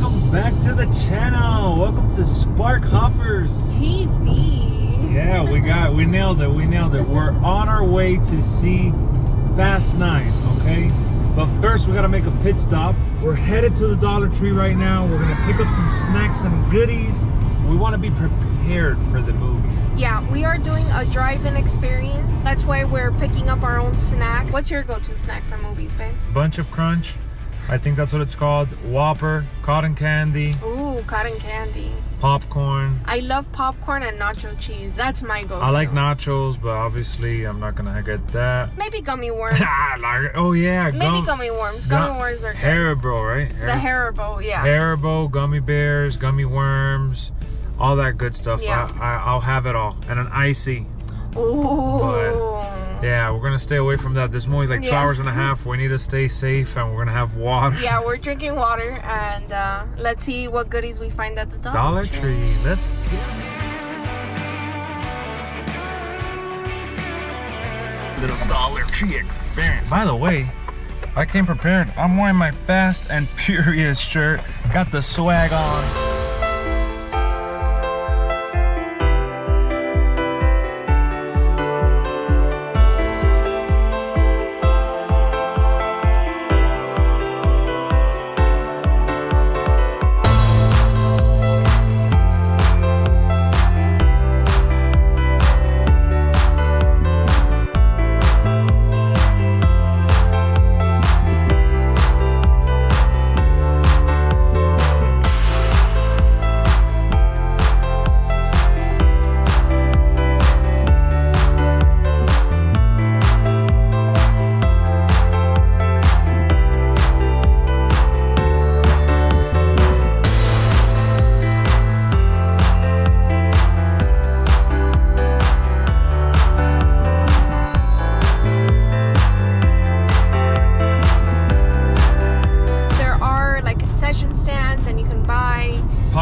welcome back to the channel. Welcome to Spark Hoppers TV. Yeah, we nailed it. We're on our way to see Fast 9, okay? But first we gotta make a pit stop. We're headed to the Dollar Tree right now. We're gonna pick up some snacks and goodies. We want to be prepared for the movie. Yeah, we are doing a drive-in experience. That's why we're picking up our own snacks. What's your go-to snack for movies, babe? Bunch of Crunch, I think that's what it's called. Whopper, cotton candy. Ooh, cotton candy. Popcorn. I love popcorn and nacho cheese. That's my go-to. I like nachos, but obviously I'm not gonna get that. Maybe gummy worms. Oh yeah, maybe gummy worms. Gummy worms are good. Haribo, right? The Haribo, yeah. Haribo, gummy bears, gummy worms, all that good stuff. Yeah. I'll have it all. And an icy. Ooh. But yeah, we're gonna stay away from that. This movie's like 2 hours and a half. We need to stay safe, and we're gonna have water. Yeah, we're drinking water, and let's see what goodies we find at the Dollar Tree. Let's little Dollar Tree experience. By the way, I came prepared. I'm wearing my Fast and Furious shirt. Got the swag on.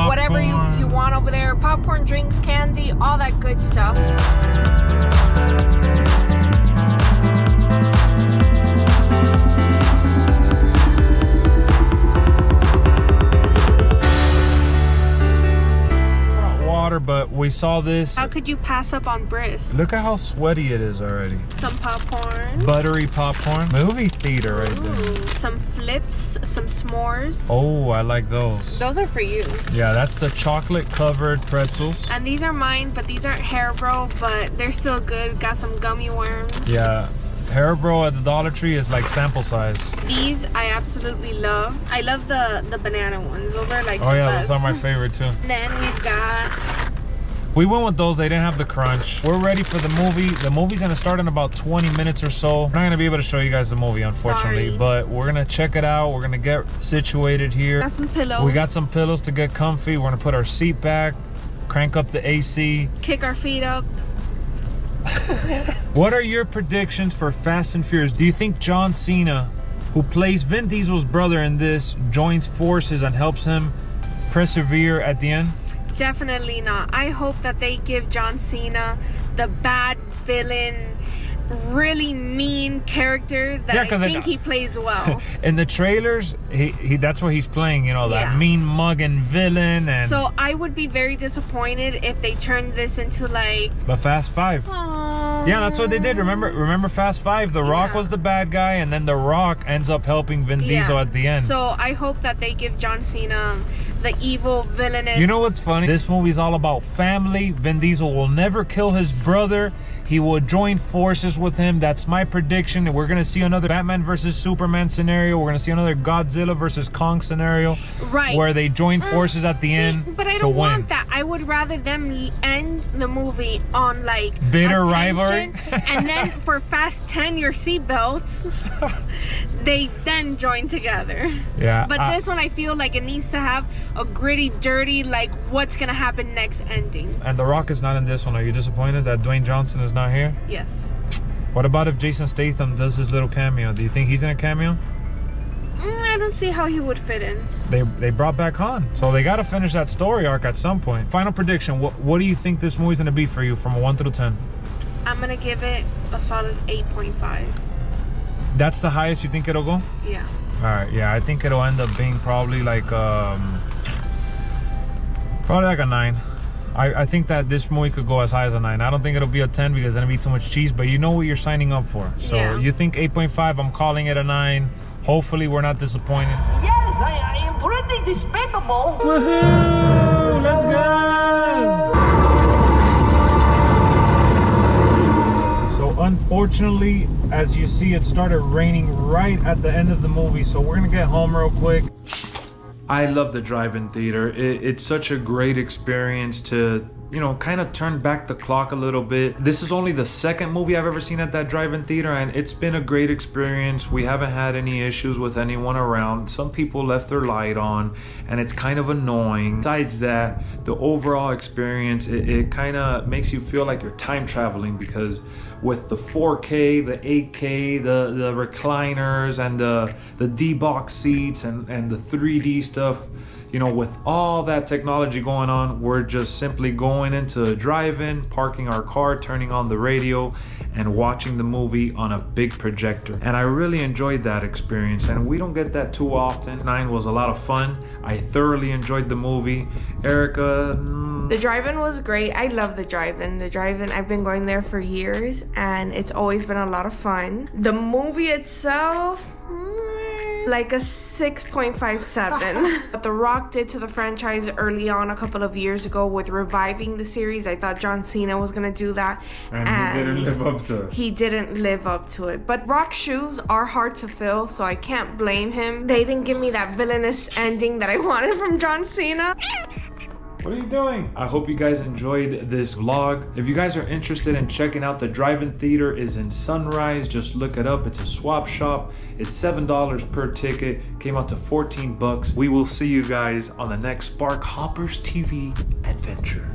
Whatever you want over there. Popcorn, drinks, candy, all that good stuff. Water, but we saw this. How could you pass up on Brisk? Look at how sweaty it is already. Some popcorn. Buttery popcorn. Movie theater right there. Some flips, some s'mores. Oh, I like those. Those are for you. Yeah, that's the chocolate covered pretzels. And these are mine, but these aren't Haribo, but they're still good. Got some gummy worms. Yeah, Haribo at the Dollar Tree is like sample size. These I absolutely love. I love the banana ones. Those are like the best. Those are my favorite too. Then we've got... We went with those. They didn't have the crunch. We're ready for the movie. The movie's gonna start in about 20 minutes or so. We're not gonna be able to show you guys the movie, unfortunately. Sorry. But we're gonna check it out. We're gonna get situated here. Got some pillows. We got some pillows to get comfy. We're gonna put our seat back, crank up the AC. Kick our feet up. What are your predictions for Fast and Furious? Do you think John Cena, who plays Vin Diesel's brother in this, joins forces and helps him persevere at the end? Definitely not. I hope that they give John Cena the bad villain, really mean character that I think he plays well. In the trailers, he that's what he's playing, you know, that mean mugging villain. And so I would be very disappointed if they turned this into like the Fast 5. Aww. Yeah, that's what they did. Remember Fast 5? The Rock was the bad guy, and then The Rock ends up helping Vin Diesel at the end. So I hope that they give John Cena the evil villainous. You know what's funny? This movie's all about family. Vin Diesel will never kill his brother. He will join forces with him. That's my prediction. We're going to see another Batman versus Superman scenario. We're going to see another Godzilla versus Kong scenario. Right. Where they join forces at the end. But I don't want that. I would rather them end the movie on like bitter rivalry. And then for Fast 10, your seatbelts, they then join together. Yeah. But this one, I feel like it needs to have a gritty, dirty, like what's going to happen next ending. And The Rock is not in this one. Are you disappointed that Dwayne Johnson is not here? Yes. What about if Jason Statham does his little cameo? Do you think he's in a cameo? I don't see how he would fit in. They brought back Han, so they got to finish that story arc at some point. Final prediction: what do you think this movie's gonna be for you from a 1 through 10? I'm gonna give it a solid 8.5. That's the highest you think it'll go? Yeah. Alright, yeah, I think it'll end up being probably like a 9. I think that this movie could go as high as a 9. I don't think it'll be a 10 because then it'll be too much cheese, but you know what you're signing up for. So yeah. You think 8.5, I'm calling it a 9. Hopefully we're not disappointed. Yes, I am pretty despicable. Woohoo! Let's go! So unfortunately, as you see, it started raining right at the end of the movie, so we're gonna get home real quick. I love the drive-in theater. It's such a great experience to, you know, kind of turn back the clock a little bit. This is only the second movie I've ever seen at that drive-in theater, and it's been a great experience. We haven't had any issues with anyone around. Some people left their light on, and it's kind of annoying. Besides that, the overall experience, it kind of makes you feel like you're time traveling, because with the 4K, the 8K, the recliners, and the D-box seats, and the 3D stuff, you know, with all that technology going on, we're just simply going into a drive-in, parking our car, turning on the radio, and watching the movie on a big projector. And I really enjoyed that experience, and we don't get that too often. 9 was a lot of fun. I thoroughly enjoyed the movie. Erica? The drive-in was great. I love the drive-in. The drive-in, I've been going there for years, and it's always been a lot of fun. The movie itself, like a 6.57. What The Rock did to the franchise early on a couple of years ago with reviving the series, I thought John Cena was gonna do that, And he didn't live up to it. He didn't live up to it. But Rock's shoes are hard to fill, so I can't blame him. They didn't give me that villainous ending that I wanted from John Cena. What are you doing? I hope you guys enjoyed this vlog. If you guys are interested in checking out the drive-in theater, is in Sunrise. Just look it up. It's a swap shop. It's $7 per ticket. Came out to 14 bucks. We will see you guys on the next Spark Hoppers TV adventure.